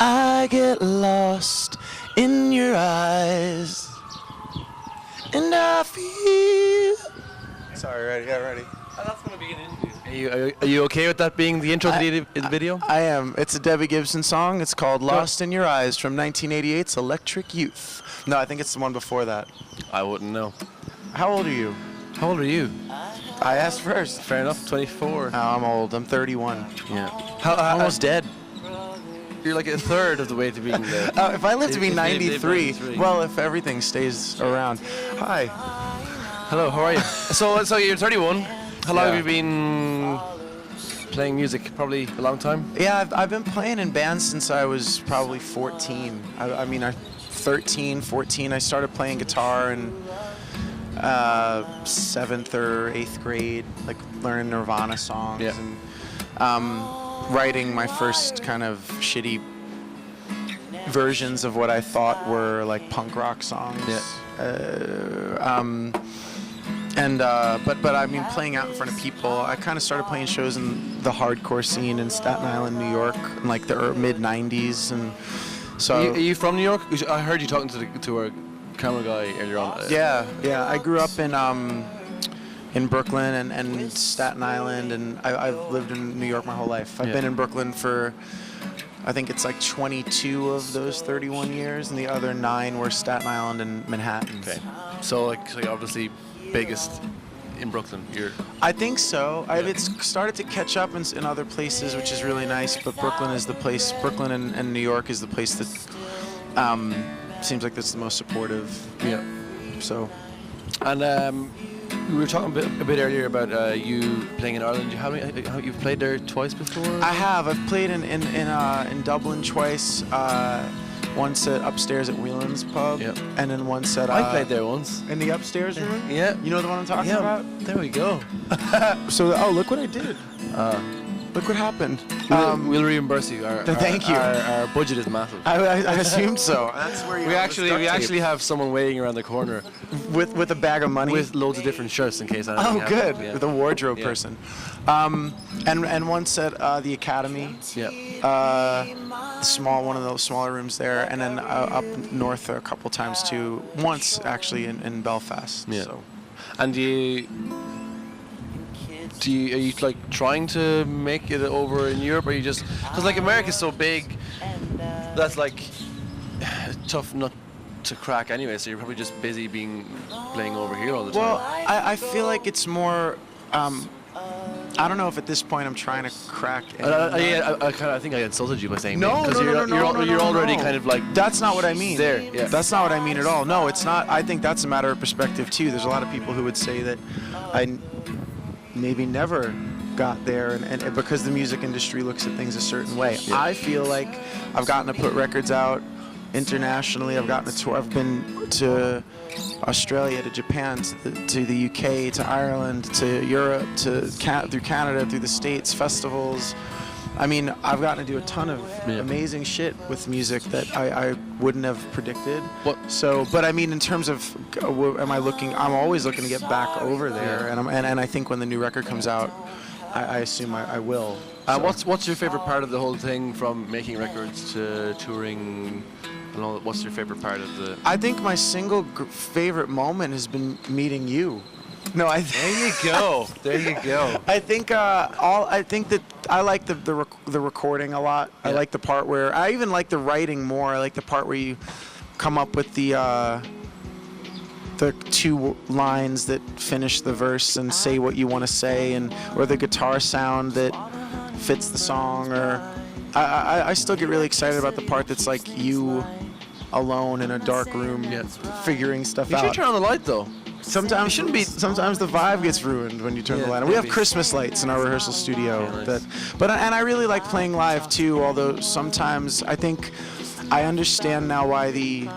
I get lost in your eyes, and I feel. Sorry, ready? Yeah, ready. Oh, that's going to be an interview. Are you okay with that being the intro to the video? I am. It's a Debbie Gibson song. It's called Lost in Your Eyes from 1988's Electric Youth. No, I think it's the one before that. I wouldn't know. How old are you? How old are you? I asked first. Fair enough, 24. Oh, I'm old. I'm 31. Yeah. Almost dead. You're like a third of the way to being dead. If I live to be 93, well, if everything stays around. Hi. Hello, how are you? So you're 31. How long Yeah. have you been playing music? Probably a long time? Yeah, I've been playing in bands since I was probably 14. I mean, 13, 14. I started playing guitar in 7th or 8th grade, like learning Nirvana songs and writing my first kind of shitty versions of what I thought were like punk rock songs. Yeah. But I mean, playing out in front of people. I kind of started playing shows in the hardcore scene in Staten Island, New York, in like the mid '90s, and so. Are you from New York? I heard you talking to our camera guy earlier on. Yeah. I grew up in Brooklyn and Staten Island, and I've lived in New York my whole life. I've been in Brooklyn for, I think it's like 22 of those 31 years, and the other 9 were Staten Island and Manhattan. Okay. So obviously biggest in Brooklyn. I think so. It's started to catch up in other places, which is really nice. But Brooklyn is the place. Brooklyn and New York is the place that seems like that's the most supportive. Yeah. So. And we were talking a bit earlier about you playing in Ireland. You've played there twice before? I have. I've played in Dublin twice. Once upstairs at Whelan's pub, and then once at. I played there once. In the upstairs room. Yeah. You know the one I'm talking about? There we go. So look what I did. Look what happened. We'll reimburse you. Thank you. Our budget is massive. I assumed so. That's where we actually have someone waiting around the corner with a bag of money with loads of different shirts in case anything happens. Good. Yeah. With a wardrobe person. And once at the Academy. Yeah. One of those smaller rooms there, and then up north a couple times too. Once actually in Belfast. Yeah. So. And are you like trying to make it over in Europe, or are you just because like America's so big, that's like tough nut to crack anyway. So you're probably just busy playing over here all the time. Well, I feel like it's more. I don't know if at this point I'm trying to crack. I think I insulted you by saying no, because you're already kind of like. That's not what I mean. There, yeah. That's not what I mean at all. No, it's not. I think that's a matter of perspective too. There's a lot of people who would say that I maybe never got there, and because the music industry looks at things a certain way. Yeah. I feel like I've gotten to put records out internationally. I've gotten to tour. I've been to Australia, to Japan, to the UK, to Ireland, to Europe, through Canada, through the States, festivals. I mean, I've gotten to do a ton of amazing shit with music that I wouldn't have predicted. But I mean, in terms of, I'm always looking to get back over there, and I think when the new record comes out, I assume I will. What's your favorite part of the whole thing, from making records to touring? What's your favorite part of the? I think my single favorite moment has been meeting you. No, there you go. There you go. I think that I like the recording a lot. Yeah. I like the part where I even like the writing more. I like the part where you come up with the 2 lines that finish the verse and say what you want to say, or the guitar sound that fits the song. Or I still get really excited about the part that's like you alone in a dark room figuring stuff out. You should turn on the light though. Sometimes the vibe gets ruined when you turn the light on. We have Christmas lights in our rehearsal studio. And I really like playing live too. Although sometimes I think I understand now why the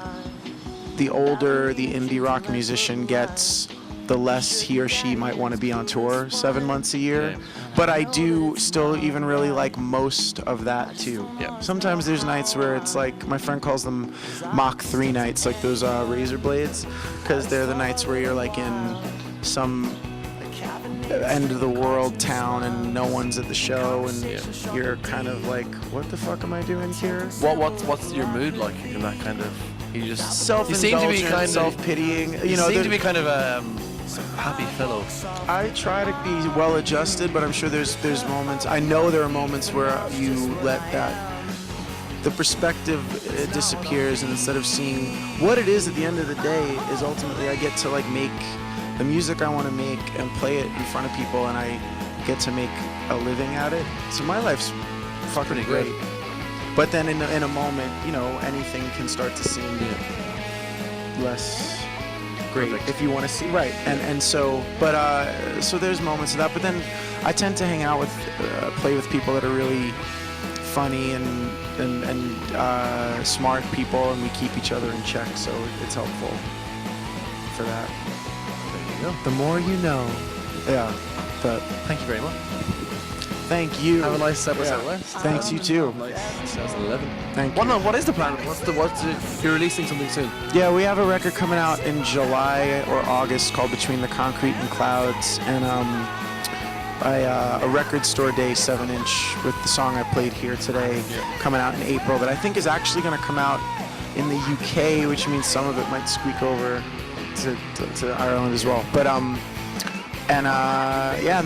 older the indie rock musician gets, the less he or she might want to be on tour 7 months a year. But I do still even really like most of that too. Yeah. Sometimes there's nights where it's like, my friend calls them Mach 3 nights, like those razor blades, because they're the nights where you're like in some end of the world town and no one's at the show and you're kind of like, what the fuck am I doing here? What's your mood like in that kind of? You just you seem to be Self-indulgent, kind of self-pitying. You know, seem to be kind of a happy fellow. I try to be well-adjusted, but I'm sure there's moments. I know there are moments where you let the perspective disappears, and instead of seeing what it is at the end of the day, is ultimately I get to like make the music I want to make and play it in front of people, and I get to make a living at it. So my life's fucking Pretty great. good. But then in a moment, you know, anything can start to seem less great. Perfect. If you want to see, right. And so, but so there's moments of that. But then I tend to hang out with, play with people that are really funny and smart people, and we keep each other in check. So it's helpful for that. There you go. The more you know. Yeah. But Thank you very much. thank you. Have a nice episode. Yeah. Thanks, you too. Nice 2011. Thank you. What is the plan? You're releasing something soon? Yeah, we have a record coming out in July or August called Between the Concrete and Clouds, and a record store day 7-inch with the song I played here today coming out in April that I think is actually going to come out in the UK, which means some of it might squeak over to Ireland as well. But and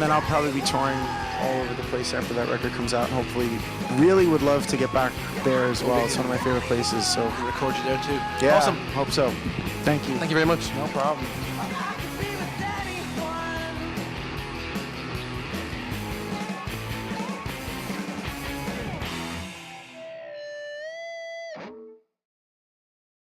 then I'll probably be touring all over the place after that record comes out, and hopefully really would love to get back there as well. It's one of my favorite places, so Record you there too. yeah, Awesome. hope so. Thank you. Thank you very much. No problem.